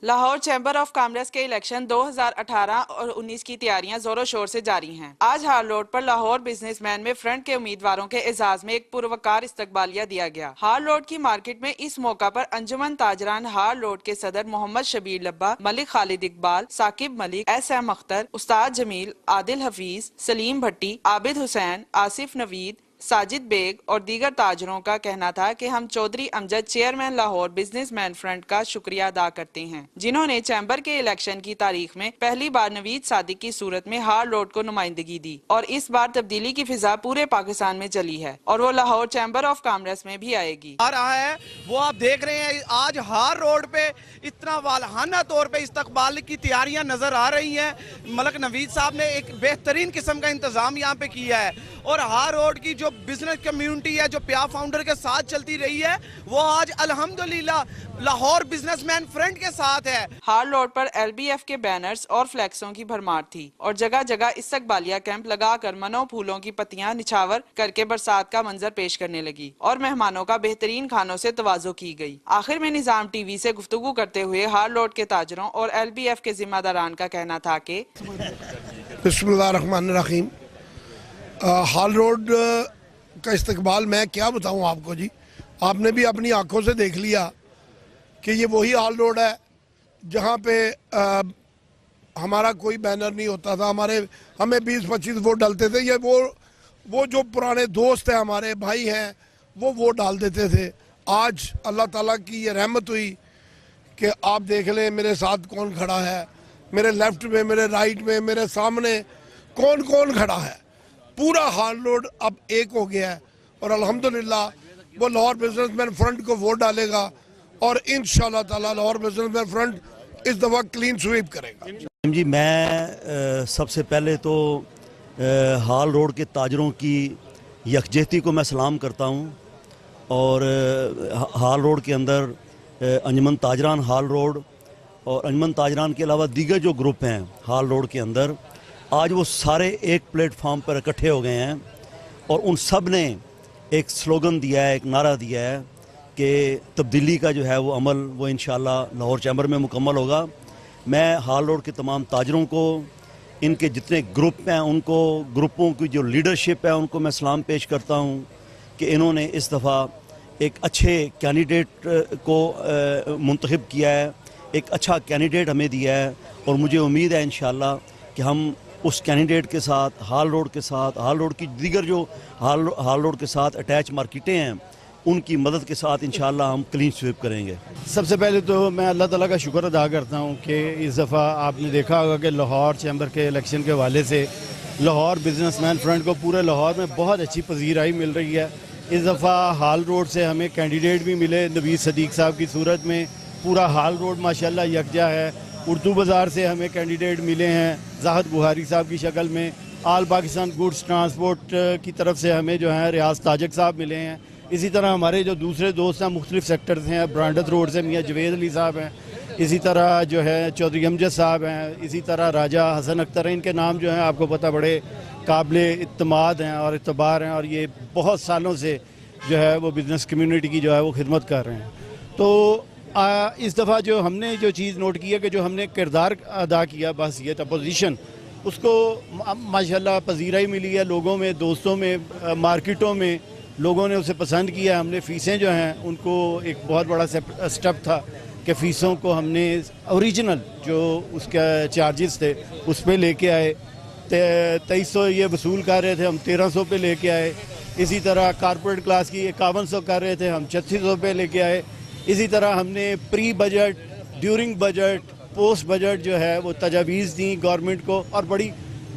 Lahore chamber of commerce के election 2018 और 19 की तैयारियां जोरों शोर से जारी हैं। आज हाल रोड पर लाहौर बिजनेसमैन में फ्रंट के उम्मीदवारों के एजाज में एक पुरवकार इस्तकबालिया दिया गया। हाल रोड की मार्केट में इस मौका पर अंजुमन ताजरान हाल रोड के सदर मोहम्मद शबीर लब्बा, मलिक खालिद इकबाल, साकिब मलिक, SM अख्तर, उस्ताद जमील, आदिल हफीज, सलीम भट्टी, आबिद हुसैन, आसिफ नवीद, साजिद बेग और दीगर ताजरों का कहना था कि हम Chaudhry Amjad chairman Lahore businessman front का शुक्रिया अदा करते हैं, जिन्होंने चैम्बर के इलेक्शन की तारीख में पहली बार नवीद सादिक की सूरत में हाल रोड को नुमाइंदगी दी और इस बार तब्दीली की फिजा पूरे पाकिस्तान में चली है और वो लाहौर चैम्बर ऑफ कॉमर्स में भी आएगी। आ रहा है वो आप देख रहे हैं। आज हाल रोड पे इतना वालहाना तौर पे इस्तकबाल की तैयारियां नजर आ रही हैं। मलिक नवीद साहब ने एक बेहतरीन किस्म का इंतजाम यहाँ पे किया है और हाल रोड की जो बिजनेस कम्युनिटी है जो प्या फाउंडर के साथ चलती रही है वो आज अल्हम्दुलिल्लाह लाहौर बिजनेसमैन फ्रंट के साथ है। हाल रोड पर LBF के बैनर्स और फ्लैक्सों की भरमार थी और जगह जगह इस्तकबालिया कैंप लगाकर मनो फूलों की पत्तियां निछावर करके बरसात का मंजर पेश करने लगी और मेहमानों का बेहतरीन खानों से तवाज़ो की गई। आखिर में निजाम TV से गुफ्तगू करते हुए हाल रोड के ताजरों और LBF के जिम्मेदारान का कहना था कि बिस्मिल्लाहिर्रहमानिर्रहीम, हाल रोड का इस्तकबाल मैं क्या बताऊं आपको जी। आपने भी अपनी आंखों से देख लिया कि ये वही हाल रोड है जहां पे हमारा कोई बैनर नहीं होता था, हमें 20-25 वोट डालते थे। ये वो जो पुराने दोस्त हैं, हमारे भाई हैं, वो वोट डाल देते थे। आज अल्लाह ताला की ये रहमत हुई कि आप देख लें मेरे साथ कौन खड़ा है, मेरे लेफ्ट में, मेरे राइट में, मेरे सामने कौन कौन खड़ा है। पूरा हाल रोड अब एक हो गया है और अल्हम्दुलिल्लाह वो लाहौर बिजनेसमैन फ्रंट को वोट डालेगा और इंशाल्लाह ताला लाहौर बिजनेसमैन फ्रंट इस दफ़ा क्लीन स्वीप करेगा। जी, मैं सबसे पहले तो हाल रोड के ताजरों की यकजहती को मैं सलाम करता हूँ और हाल रोड के अंदर अंजुमन ताजरान हाल रोड और अंजुमन ताजरान के अलावा दीगर जो ग्रुप हैं हाल रोड के अंदर, आज वो सारे एक प्लेटफार्म पर इकट्ठे हो गए हैं और उन सब ने एक स्लोगन दिया है, एक नारा दिया है कि तब्दीली का जो है वो अमल वो इंशाल्लाह लाहौर चैम्बर में मुकम्मल होगा। मैं हाल रोड के तमाम ताजरों को, इनके जितने ग्रुप हैं उनको, ग्रुपों की जो लीडरशिप है उनको मैं सलाम पेश करता हूँ कि इन्होंने इस दफ़ा एक अच्छे कैंडिडेट को मुंतखब किया है, एक अच्छा कैंडिडेट हमें दिया है और मुझे उम्मीद है इंशाल्लाह कि हम उस कैंडिडेट के साथ, हाल रोड के साथ, हाल रोड की दीगर जो हाल रोड के साथ अटैच मार्केटें हैं उनकी मदद के साथ इंशाल्लाह हम क्लीन स्वीप करेंगे। सबसे पहले तो मैं अल्लाह ताला का शुक्र अदा करता हूँ कि इस दफ़ा आपने देखा होगा कि लाहौर चैम्बर के इलेक्शन के हवाले से लाहौर बिजनेसमैन फ्रंट को पूरे लाहौर में बहुत अच्छी पजीराई मिल रही है। इस दफ़ा हाल रोड से हमें कैंडिडेट भी मिले नवीद सदीक साहब की सूरत में। पूरा हाल रोड माशाल्लाह यकजा है। उर्दू बाज़ार से हमें कैंडिडेट मिले हैं ज़ाहिद बुहारी साहब की शक्ल में। आल पाकिस्तान गुड्स ट्रांसपोर्ट की तरफ से हमें जो है रियाज ताजक साहब मिले हैं। इसी तरह हमारे जो दूसरे दोस्त हैं मुख्तलिफ सेक्टर से हैं, ब्रांडत रोड से मियाँ जवेद अली साहब हैं, इसी तरह जो है चौधरी अमजद साहब हैं, इसी तरह राजा हसन अख्तर हैं। इनके नाम जो हैं आपको पता बड़े काबिल इत्तमाद हैं और इतबार हैं और ये बहुत सालों से जो है वो बिज़नेस कम्युनिटी की जो है वो खिदमत कर रहे हैं। तो इस दफ़ा जो हमने जो चीज़ नोट की है कि जो हमने किरदार अदा किया बस ये अपोजिशन, उसको माशाल्लाह पजीराई मिली है लोगों में, दोस्तों में, मार्केटों में लोगों ने उसे पसंद किया। हमने फ़ीसें जो हैं उनको एक बहुत बड़ा स्टेप था कि फ़ीसों को हमने ओरिजिनल जो उसका चार्जेस थे उस पर लेके आए। 2300 ये वसूल कर रहे थे, हम 1300 पे लेके आए। इसी तरह कॉर्पोरेट क्लास की 5100 कर रहे थे, हम 3600 पे लेके आए। इसी तरह हमने pre budget, during budget, post budget जो है वो तजावीज़ दी गवर्नमेंट को और बड़ी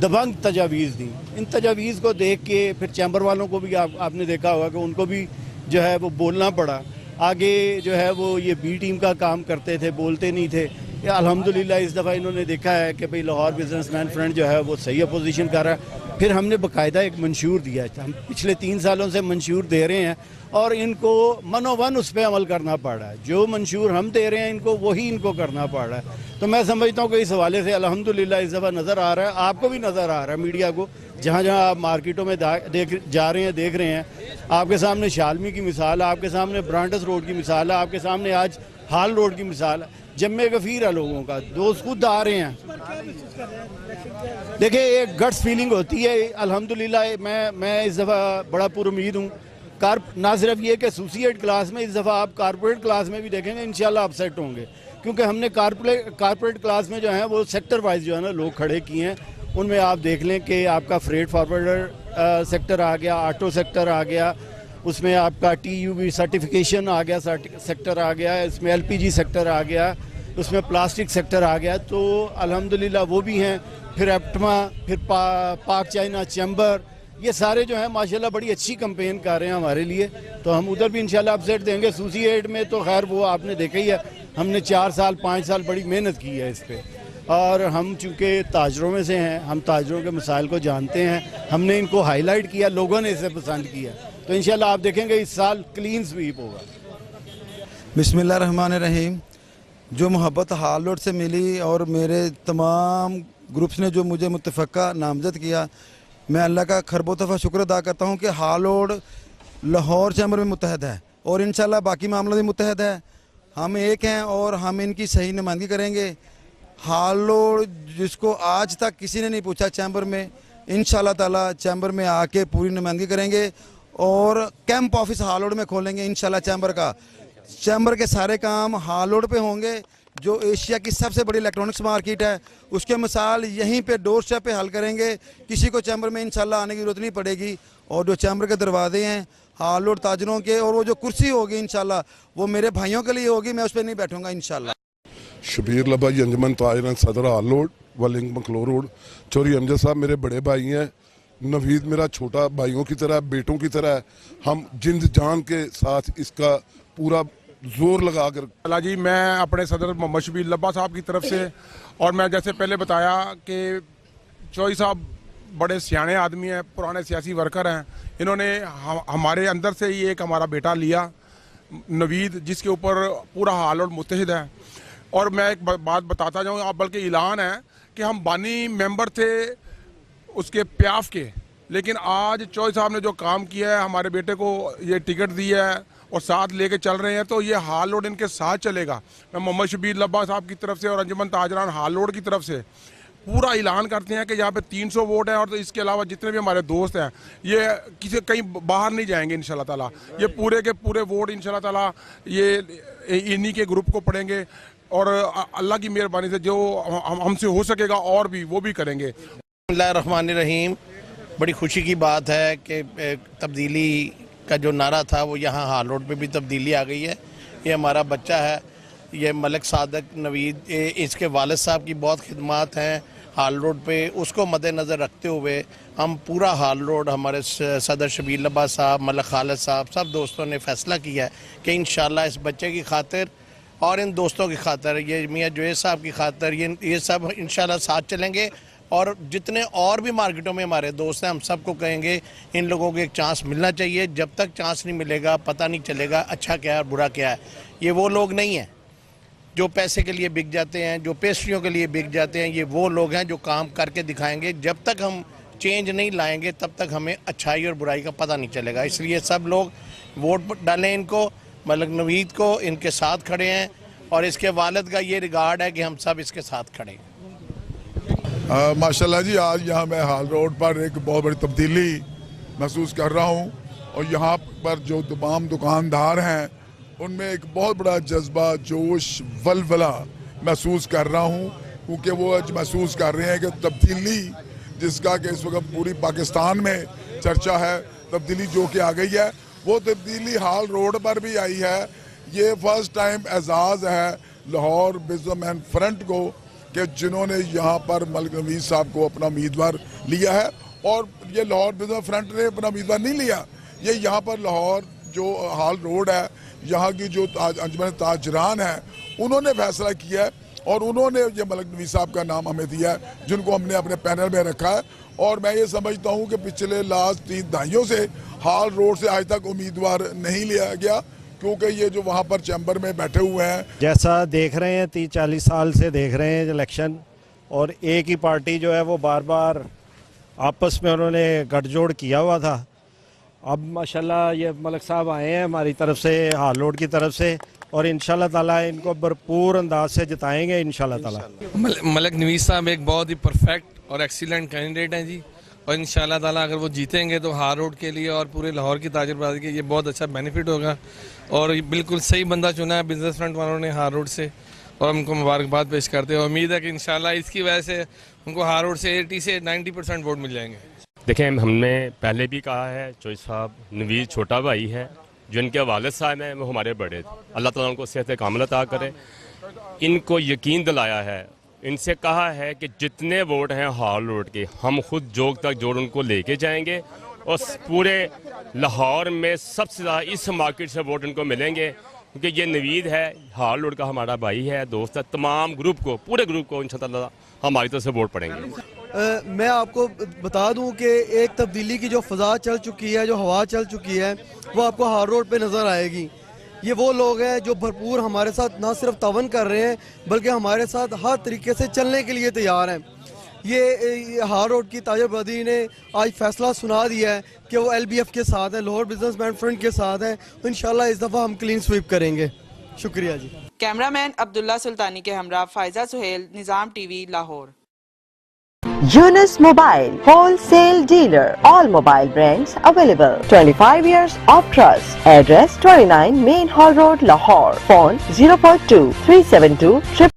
दबंग तजावीज़ दी। इन तजावीज़ को देख के फिर चैम्बर वालों को भी आपने देखा होगा कि उनको भी जो है वो बोलना पड़ा। आगे जो है वो ये बी टीम का काम करते थे, बोलते नहीं थे। अल्हम्दुलिल्लाह इस दफ़ा इन्होंने देखा है कि भाई लाहौर बिजनेसमैन फ्रंट जो है वो सही अपोजिशन कर रहा है। फिर हमने बाकायदा एक मंशूर दिया है, हम पिछले 3 सालों से मंशूर दे रहे हैं और इनको मनोवन उस पर अमल करना पड़ रहा है। जो मंशूर हम दे रहे हैं इनको वही इनको करना पड़ रहा है। तो मैं समझता हूँ कि इस हवाले से अल्हम्दुलिल्लाह इस दफ़ा नज़र आ रहा है, आपको भी नज़र आ रहा है मीडिया को, जहाँ जहाँ आप मार्केटों में जा रहे हैं, देख रहे हैं, आपके सामने शालमी की मिसाल है, आपके सामने ब्रांडस रोड की मिसाल है, आपके सामने आज हाल रोड की मिसाल है। जम्मे गफीर है लोगों का, दोस्त खुद आ रहे हैं। देखिए, एक गट्स फीलिंग होती है। अल्हम्दुलिल्लाह मैं इस दफ़ा बड़ा पुरुमीद हूँ। ना सिर्फ ये कि एसोसिएट क्लास में, इस दफ़ा आप कारपोरेट क्लास में भी देखेंगे इंशाल्लाह आप सेट होंगे, क्योंकि हमने कारपोरेट क्लास में जो है वो सेक्टर वाइज जो है ना लोग खड़े किए हैं। उनमें आप देख लें कि आपका फ्रेट फॉरवर्डर सेक्टर आ गया, ऑटो सेक्टर आ गया, उसमें आपका TUV सर्टिफिकेशन आ गया, सेक्टर आ गया, इसमें LPG सेक्टर आ गया, उसमें प्लास्टिक सेक्टर आ गया। तो अल्हम्दुलिल्लाह वो भी हैं। फिर एप्टमा, फिर पाक चाइना चैम्बर, ये सारे जो हैं माशाल्लाह बड़ी अच्छी कंपेन कर रहे हैं हमारे लिए। तो हम उधर भी इंशाल्लाह अपसेट देंगे। एसोसिएट में तो खैर वो आपने देखा ही है, हमने 4 साल 5 साल बड़ी मेहनत की है इस पर, और हम चूँकि ताजरों में से हैं, हम ताजरों के मसाइल को जानते हैं, हमने इनको हाईलाइट किया, लोगों ने इसे पसंद किया। तो इंशाल्लाह आप देखेंगे इस साल क्लीन स्वीप होगा। बिस्मिल्लाहिर्रहमानिर्रहीम। जो मोहब्बत हाल रोड से मिली और मेरे तमाम ग्रुप्स ने जो मुझे मुतफ़क्का नामज़द किया, मैं अल्लाह का खरबो दफ़ा शुक्र अदा करता हूँ कि हाल रोड लाहौर चैम्बर में मुत्तहद है और इंशाल्लाह बाकी मामला भी मुत्तहद है। हम एक हैं और हम इनकी सही नुमाइंदगी करेंगे। हाल रोड जिसको आज तक किसी ने नहीं पूछा चैम्बर में, इंशाल्लाह ताला चैम्बर में आके पूरी नुमाइंदगी करेंगे और कैंप ऑफिस हाल रोड में खोलेंगे इंशाल्लाह चैम्बर का। चैम्बर के सारे काम हाल रोड पे होंगे, जो एशिया की सबसे बड़ी इलेक्ट्रॉनिक्स मार्केट है, उसके मिसाल यहीं पे डोर स्टेप पे हल करेंगे। किसी को चैम्बर में इंशाल्लाह आने की ज़रूरत नहीं पड़ेगी। और जो चैम्बर के दरवाजे हैं हाल रोड ताजरों के, और वो जो कुर्सी होगी इंशाल्लाह वो मेरे भाइयों के लिए होगी, मैं उस पर नहीं बैठूंगा इंशाल्लाह। शबीर लबाई अंजमन ताजरान सदर हाल रोड वलिंग मखलो रोड। चौधरी अमजद साहब मेरे बड़े भाई हैं, नवीद मेरा छोटा भाइयों की तरह, बेटों की तरह है। हम जिंद जान के साथ इसका पूरा जोर लगा कर। अल्लाह जी, मैं अपने सदर मोहम्मद शबीर लब्बा साहब की तरफ से, और मैं जैसे पहले बताया कि चौधरी साहब बड़े सियाने आदमी हैं, पुराने सियासी वर्कर हैं। इन्होंने हमारे अंदर से ही एक हमारा बेटा लिया नवीद, जिसके ऊपर पूरा हाल और मुत्तहिद है। और मैं एक बात बताता जाऊँ, आप बल्कि ऐलान है कि हम बानी मेंबर थे उसके प्याफ के, लेकिन आज चौधरी साहब ने जो काम किया है, हमारे बेटे को ये टिकट दिया है और साथ लेके चल रहे हैं, तो ये हाल रोड इनके साथ चलेगा। मैं मोहम्मद शबीर लब्बा साहब की तरफ से और अंजुमन ताजरान हाल रोड की तरफ से पूरा ऐलान करते हैं कि यहाँ पे 300 वोट हैं, और तो इसके अलावा जितने भी हमारे दोस्त हैं ये किसी कहीं बाहर नहीं जाएंगे इंशाल्लाह ताला। ये पूरे के पूरे वोट इंशाल्लाह ताला ये इन्हीं के ग्रुप को पड़ेंगे, और अल्लाह की मेहरबानी से जो हमसे हो सकेगा और भी वो भी करेंगे। बिस्मिल्लाहिर्रहमानिर्रहीम। बड़ी खुशी की बात है कि तब्दीली का जो नारा था वो यहाँ हाल रोड पे भी तब्दीली आ गई है। ये हमारा बच्चा है, ये मलिक सादक नवीद, इसके वालिद साहब की बहुत खिदमत हैं हाल रोड पे, उसको मद्देनज़र रखते हुए हम पूरा हाल रोड, हमारे सदर शबीर लब्बा साहब, मलिक खालिद साहब, सब दोस्तों ने फ़ैसला किया है कि इंशाल्लाह इस बच्चे की खातिर और इन दोस्तों की खातिर, ये मियाँ जुएद साहब की खातिर, ये सब इंशाल्लाह साथ चलेंगे। और जितने और भी मार्केटों में हमारे दोस्त हैं, हम सबको कहेंगे इन लोगों को एक चांस मिलना चाहिए। जब तक चांस नहीं मिलेगा पता नहीं चलेगा अच्छा क्या है और बुरा क्या है। ये वो लोग नहीं हैं जो पैसे के लिए बिक जाते हैं, जो पेस्ट्रियों के लिए बिक जाते हैं। ये वो लोग हैं जो काम करके दिखाएंगे। जब तक हम चेंज नहीं लाएंगे तब तक हमें अच्छाई और बुराई का पता नहीं चलेगा। इसलिए सब लोग वोट डालें इनको, मलिक नवीद को, इनके साथ खड़े हैं, और इसके वालिद का ये रिगार्ड है कि हम सब इसके साथ खड़े हैं। माशाल्लाह जी, आज यहाँ मैं हाल रोड पर एक बहुत बड़ी तब्दीली महसूस कर रहा हूँ, और यहाँ पर जो तमाम दुकानदार हैं उनमें एक बहुत बड़ा जज्बा, जोश, वलवला महसूस कर रहा हूँ, क्योंकि वो आज महसूस कर रहे हैं कि तब्दीली जिसका कि इस वक्त पूरी पाकिस्तान में चर्चा है, तब्दीली जो कि आ गई है, वो तब्दीली हाल रोड पर भी आई है। ये फर्स्ट टाइम एजाज़ है लाहौर बिजनेसमैन फ्रंट को कि जिन्होंने यहाँ पर मलिक नवीद साहब को अपना उम्मीदवार लिया है। और ये लाहौर बिजनेस फ्रंट ने अपना उम्मीदवार नहीं लिया, ये यहाँ पर लाहौर जो हाल रोड है, यहाँ की जो अंजुमन ताजरान है, उन्होंने फैसला किया है और उन्होंने ये मलिक नवीद साहब का नाम हमें दिया है, जिनको हमने अपने पैनल में रखा है। और मैं ये समझता हूँ कि पिछले लास्ट 3 दहाइयों से हाल रोड से आज तक उम्मीदवार नहीं लिया गया, क्योंकि ये जो वहाँ पर चैम्बर में बैठे हुए हैं, जैसा देख रहे हैं 30-40 साल से देख रहे हैं इलेक्शन, और एक ही पार्टी जो है वो बार बार आपस में उन्होंने गठजोड़ किया हुआ था। अब माशाल्लाह ये मलिक साहब आए हैं हमारी तरफ से, हाल रोड की तरफ से, और इंशाल्लाह ताला इनको भरपूर अंदाज से जिताएंगे इंशाल्लाह ताला। मलिक नवीद साहब एक बहुत ही परफेक्ट और एक्सीलेंट कैंडिडेट हैं जी, और इंशाल्लाह ताला अगर वो जीतेंगे तो हार रोड के लिए और पूरे लाहौर की ताजरबाजी के ये बहुत अच्छा बेनिफिट होगा, और ये बिल्कुल सही बंदा चुना है बिजनेस फ्रंट वालों ने हार रोड से, और उनको मुबारकबाद पेश करते हैं। उम्मीद है कि इंशाल्लाह इसकी वजह से उनको हार रोड से 80 से 90% वोट मिल जाएंगे। देखें, हमने पहले भी कहा है, चौधरी साहब नवीद छोटा भाई है, जो इनके वालिद साहब हैं वो हमारे बड़े थे, अल्लाह ताला उनको सेहत कामिल अता करे। इनको यकीन दिलाया है, इनसे कहा है कि जितने वोट हैं हाल रोड के हम खुद जोग तक जोड़ उनको लेके जाएंगे, और पूरे लाहौर में सबसे ज़्यादा इस मार्केट से वोट इनको मिलेंगे, क्योंकि ये नवीद है, हाल रोड का हमारा भाई है, दोस्त है। तमाम ग्रुप को, पूरे ग्रुप को इंशाअल्लाह हमारी तरफ से वोट पड़ेंगे। मैं आपको बता दूं कि एक तब्दीली की जो फ़ज़ा चल चुकी है, जो हवा चल चुकी है, वो आपको हाल रोड पे नज़र आएगी। ये वो लोग हैं जो भरपूर हमारे साथ ना सिर्फ तावन कर रहे हैं, बल्कि हमारे साथ हर तरीके से चलने के लिए तैयार हैं। ये हाल रोड की ताजरबाजी ने आज फैसला सुना दिया है कि वो LBF के साथ हैं, लाहौर बिजनेसमैन फ्रंट के साथ हैं। तो इंशाल्लाह इस दफ़ा हम क्लीन स्वीप करेंगे। शुक्रिया जी। कैमरामैन अब्दुल्ला सुल्तानी के हमरा फायजा सुहेल, निज़ाम TV Lahore. Yunus Mobile, wholesale dealer. All mobile brands available. 25 years of trust. Address 29 Main Hall Road, Lahore. Phone 042 372